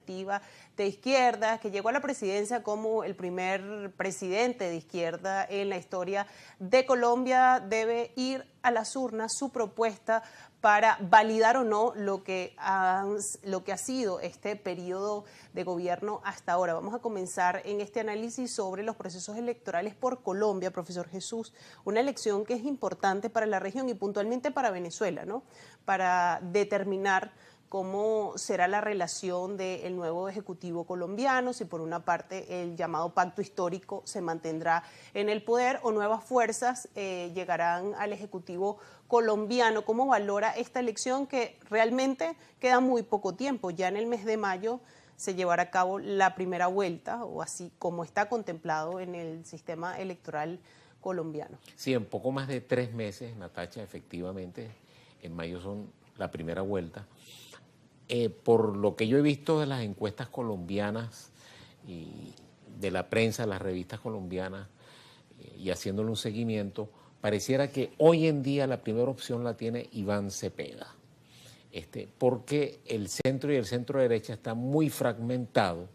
ejecutiva de izquierda, que llegó a la presidencia como el primer presidente de izquierda en la historia de Colombia, debe ir a las urnas su propuesta para validar o no lo que ha sido este periodo de gobierno hasta ahora. Vamos a comenzar en este análisis sobre los procesos electorales por Colombia, profesor Jesús, una elección que es importante para la región y puntualmente para Venezuela, ¿no? Para determinar cómo será la relación del nuevo Ejecutivo colombiano, si por una parte el llamado pacto histórico se mantendrá en el poder o nuevas fuerzas llegarán al Ejecutivo colombiano. ¿Cómo valora esta elección que realmente queda muy poco tiempo? Ya en el mes de mayo se llevará a cabo la primera vuelta, o así como está contemplado en el sistema electoral colombiano. Sí, en poco más de 3 meses, Natacha, efectivamente, en mayo son la primera vuelta. Por lo que yo he visto de las encuestas colombianas y de la prensa, las revistas colombianas, y haciéndole un seguimiento, pareciera que hoy en día la primera opción la tiene Iván Cepeda, porque el centro y el centro derecha está muy fragmentado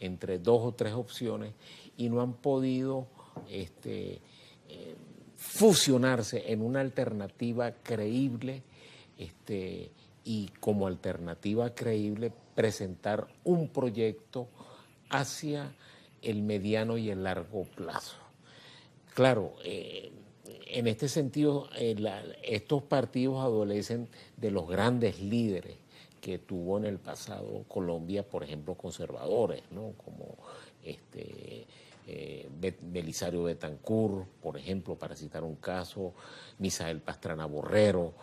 entre 2 o 3 opciones y no han podido fusionarse en una alternativa creíble, y como alternativa creíble presentar un proyecto hacia el mediano y el largo plazo. Claro, en este sentido, estos partidos adolecen de los grandes líderes que tuvo en el pasado Colombia, por ejemplo, conservadores, ¿no? Como Belisario Betancur, por ejemplo, para citar un caso, Misael Pastrana Borrero,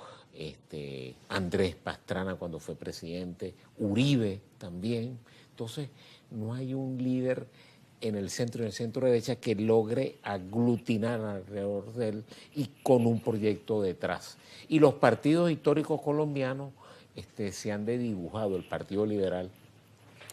Andrés Pastrana cuando fue presidente, Uribe también. Entonces, no hay un líder en el centro y en el centro derecha que logre aglutinar alrededor de él y con un proyecto detrás. Y los partidos históricos colombianos se han desdibujado, el Partido Liberal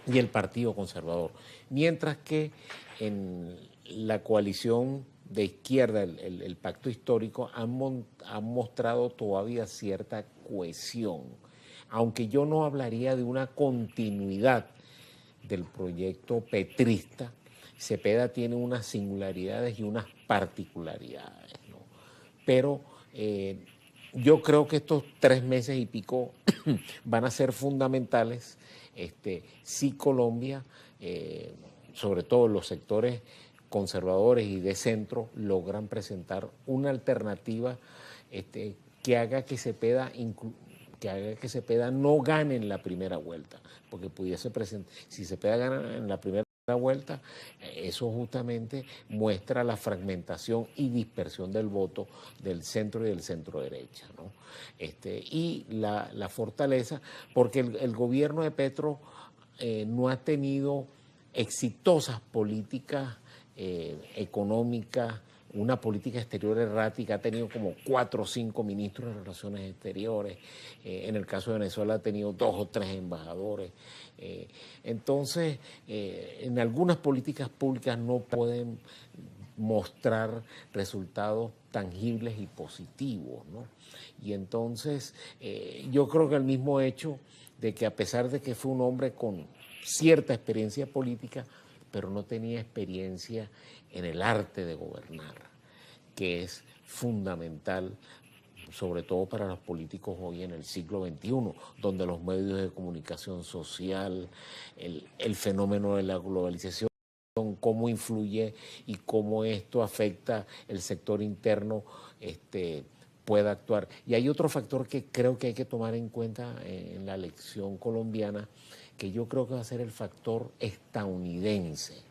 y el Partido Conservador, mientras que en la coalición de izquierda, el pacto histórico, han mostrado todavía cierta cohesión, aunque yo no hablaría de una continuidad del proyecto petrista. Cepeda tiene unas singularidades y unas particularidades, ¿no? Pero yo creo que estos 3 meses y pico van a ser fundamentales si Colombia, sobre todo los sectores conservadores y de centro, logran presentar una alternativa que haga que Cepeda no gane en la primera vuelta, porque pudiese presentar, si Cepeda gana en la primera vuelta, eso justamente muestra la fragmentación y dispersión del voto del centro y del centro derecha, ¿no? Y la fortaleza, porque el gobierno de Petro no ha tenido exitosas políticas económicas, una política exterior errática, ha tenido como 4 o 5 ministros de Relaciones Exteriores, en el caso de Venezuela ha tenido 2 o 3 embajadores. Entonces, en algunas políticas públicas no pueden mostrar resultados tangibles y positivos, ¿no? Y entonces, yo creo que el mismo hecho de que a pesar de que fue un hombre con cierta experiencia política, pero no tenía experiencia en el arte de gobernar, que es fundamental, sobre todo para los políticos hoy en el siglo XXI, donde los medios de comunicación social, el fenómeno de la globalización, cómo influye y cómo esto afecta el sector interno, pueda actuar. Y hay otro factor que creo que hay que tomar en cuenta en la elección colombiana, que yo creo que va a ser el factor estadounidense.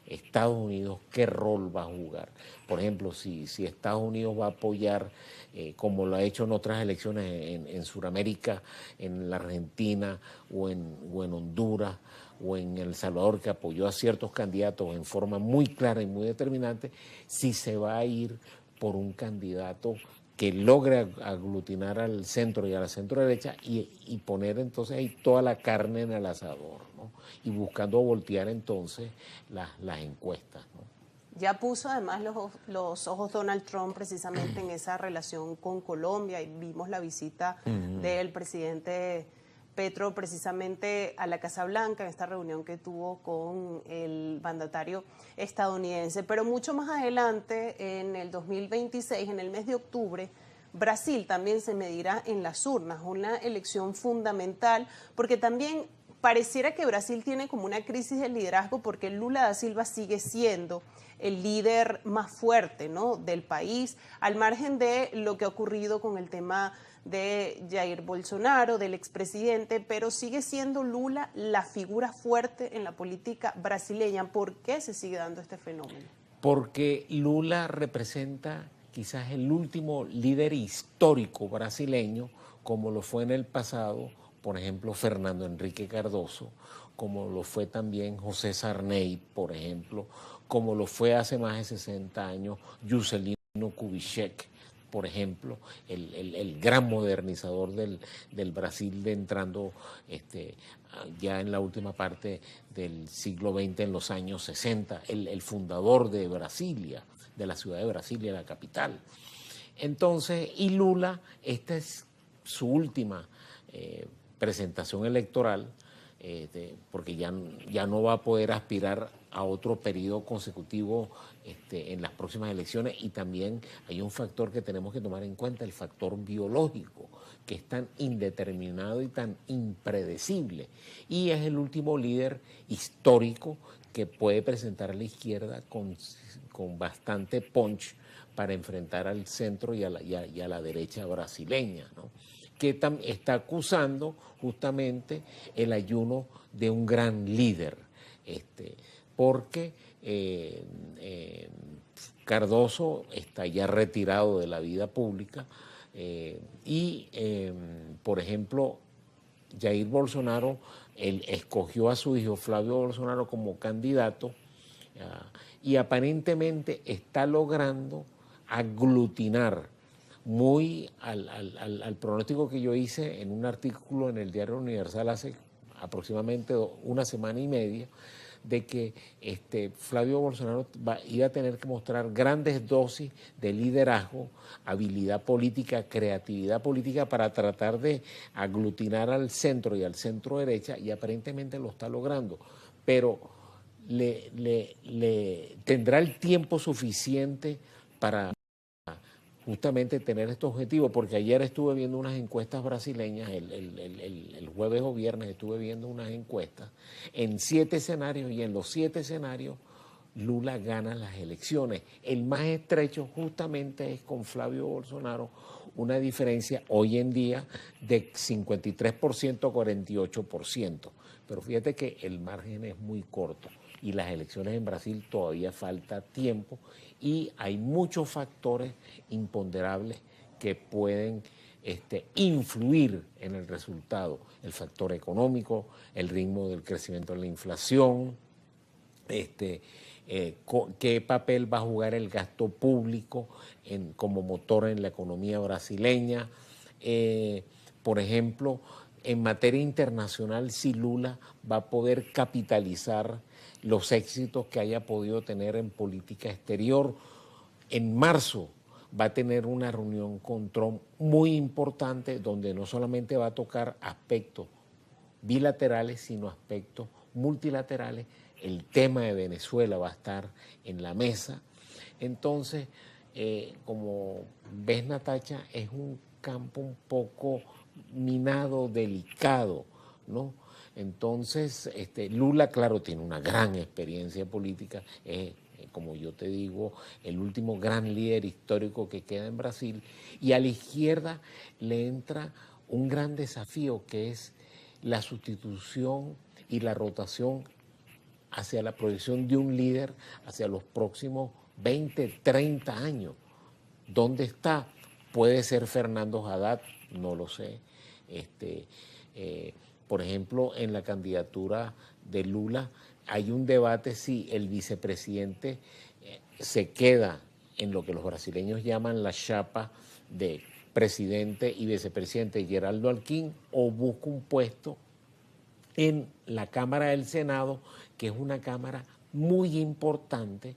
Estados Unidos, ¿qué rol va a jugar? Por ejemplo, si Estados Unidos va a apoyar, como lo ha hecho en otras elecciones en Sudamérica, en la Argentina o en Honduras o en El Salvador, que apoyó a ciertos candidatos en forma muy clara y muy determinante, si se va a ir por un candidato que logre aglutinar al centro y a la centro derecha y poner entonces ahí toda la carne en el asador, ¿no? Y buscando voltear entonces las encuestas, ¿no? Ya puso además los ojos Donald Trump precisamente en esa relación con Colombia y vimos la visita del presidente Petro precisamente a la Casa Blanca en esta reunión que tuvo con el mandatario estadounidense. Pero mucho más adelante, en el 2026, en el mes de octubre, Brasil también se medirá en las urnas, una elección fundamental, porque también pareciera que Brasil tiene como una crisis de liderazgo porque Lula da Silva sigue siendo el líder más fuerte, ¿no?, del país, al margen de lo que ha ocurrido con el tema de Jair Bolsonaro, del expresidente, pero sigue siendo Lula la figura fuerte en la política brasileña. ¿Por qué se sigue dando este fenómeno? Porque Lula representa quizás el último líder histórico brasileño, como lo fue en el pasado, por ejemplo, Fernando Henrique Cardoso, como lo fue también José Sarney, por ejemplo, como lo fue hace más de 60 años Juscelino Kubitschek, por ejemplo, el gran modernizador del Brasil de entrando ya en la última parte del siglo XX, en los años 60, el fundador de Brasilia, de la ciudad de Brasilia, la capital. Entonces, y Lula, esta es su última presentación electoral, porque ya no va a poder aspirar a otro periodo consecutivo en las próximas elecciones, y también hay un factor que tenemos que tomar en cuenta, el factor biológico, que es tan indeterminado y tan impredecible, y es el último líder histórico que puede presentar a la izquierda con bastante punch para enfrentar al centro y a la derecha brasileña, ¿no?, que está acusando justamente el ayuno de un gran líder, porque Cardoso está ya retirado de la vida pública por ejemplo, Jair Bolsonaro, él escogió a su hijo Flavio Bolsonaro como candidato y aparentemente está logrando aglutinar muy al pronóstico que yo hice en un artículo en el Diario Universal hace aproximadamente una semana y media, de que Flavio Bolsonaro iba a tener que mostrar grandes dosis de liderazgo, habilidad política, creatividad política para tratar de aglutinar al centro y al centro derecha, y aparentemente lo está logrando, pero tendrá el tiempo suficiente para justamente tener este objetivo, porque ayer estuve viendo unas encuestas brasileñas, el jueves o viernes estuve viendo unas encuestas en 7 escenarios, y en los 7 escenarios Lula gana las elecciones. El más estrecho justamente es con Flavio Bolsonaro, una diferencia hoy en día de 53% a 48%, pero fíjate que el margen es muy corto y las elecciones en Brasil todavía falta tiempo y hay muchos factores imponderables que pueden influir en el resultado. El factor económico, el ritmo del crecimiento de la inflación, qué papel va a jugar el gasto público como motor en la economía brasileña. Por ejemplo, en materia internacional, si Lula va a poder capitalizar los éxitos que haya podido tener en política exterior. En marzo va a tener una reunión con Trump muy importante, donde no solamente va a tocar aspectos bilaterales, sino aspectos multilaterales. El tema de Venezuela va a estar en la mesa. Entonces, como ves, Natacha, es un campo un poco minado, delicado, ¿no? Entonces, Lula, claro, tiene una gran experiencia política, como yo te digo, el último gran líder histórico que queda en Brasil, y a la izquierda le entra un gran desafío, que es la sustitución y la rotación hacia la proyección de un líder hacia los próximos 20, 30 años. ¿Dónde está? Puede ser Fernando Haddad, no lo sé. Por ejemplo, en la candidatura de Lula hay un debate si el vicepresidente se queda en lo que los brasileños llaman la chapa de presidente y vicepresidente Geraldo Alckmin, o busca un puesto en la Cámara del Senado, que es una cámara muy importante,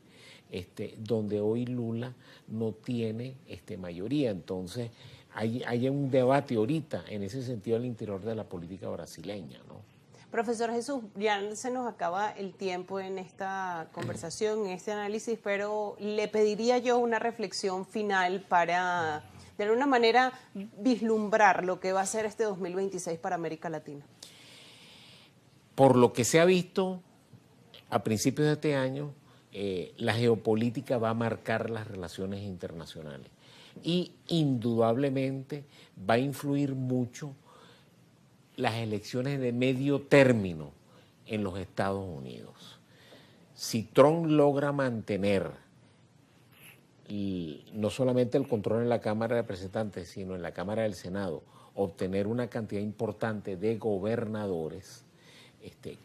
donde hoy Lula no tiene mayoría. Entonces, hay un debate ahorita en ese sentido al interior de la política brasileña, ¿no? Profesor Jesús, ya se nos acaba el tiempo en esta conversación, en este análisis, pero le pediría yo una reflexión final para, de alguna manera, vislumbrar lo que va a ser este 2026 para América Latina. Por lo que se ha visto a principios de este año, la geopolítica va a marcar las relaciones internacionales y indudablemente va a influir mucho las elecciones de medio término en los Estados Unidos. Si Trump logra mantener no solamente el control en la Cámara de Representantes, sino en la Cámara del Senado, obtener una cantidad importante de gobernadores,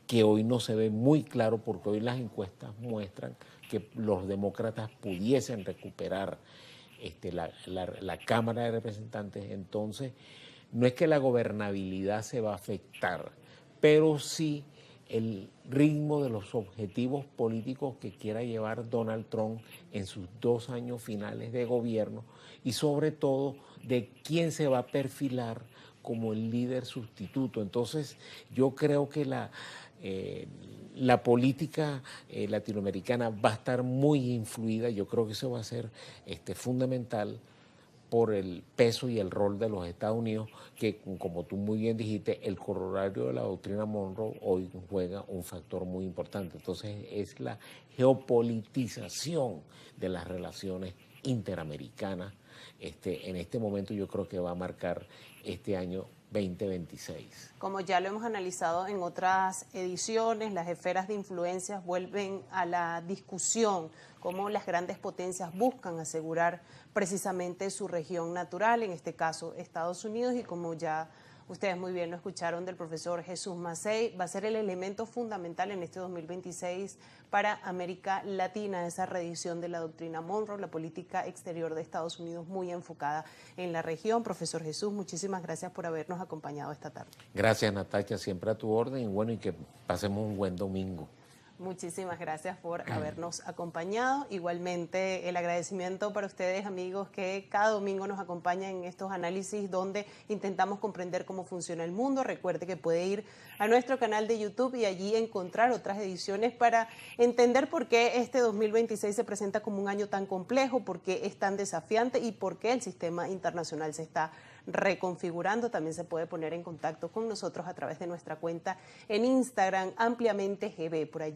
que hoy no se ve muy claro porque hoy las encuestas muestran que los demócratas pudiesen recuperar la Cámara de Representantes. Entonces, no es que la gobernabilidad se va a afectar, pero sí el ritmo de los objetivos políticos que quiera llevar Donald Trump en sus 2 años finales de gobierno y sobre todo de quién se va a perfilar como el líder sustituto. Entonces, yo creo que la política latinoamericana va a estar muy influida. Yo creo que eso va a ser fundamental por el peso y el rol de los Estados Unidos, que como tú muy bien dijiste, el corolario de la doctrina Monroe hoy juega un factor muy importante. Entonces es la geopolitización de las relaciones interamericanas. En este momento yo creo que va a marcar este año 2026. Como ya lo hemos analizado en otras ediciones, las esferas de influencias vuelven a la discusión, cómo las grandes potencias buscan asegurar precisamente su región natural, en este caso Estados Unidos, y como ya ustedes muy bien lo escucharon del profesor Jesús Macei, va a ser el elemento fundamental en este 2026 para América Latina, esa reedición de la doctrina Monroe, la política exterior de Estados Unidos muy enfocada en la región. Profesor Jesús, muchísimas gracias por habernos acompañado esta tarde. Gracias, Natacha, siempre a tu orden, y bueno, y que pasemos un buen domingo. Muchísimas gracias por habernos acompañado. Igualmente, el agradecimiento para ustedes, amigos, que cada domingo nos acompañan en estos análisis donde intentamos comprender cómo funciona el mundo. Recuerde que puede ir a nuestro canal de YouTube y allí encontrar otras ediciones para entender por qué este 2026 se presenta como un año tan complejo, por qué es tan desafiante y por qué el sistema internacional se está reconfigurando. También se puede poner en contacto con nosotros a través de nuestra cuenta en Instagram, Ampliamente GB. Por allí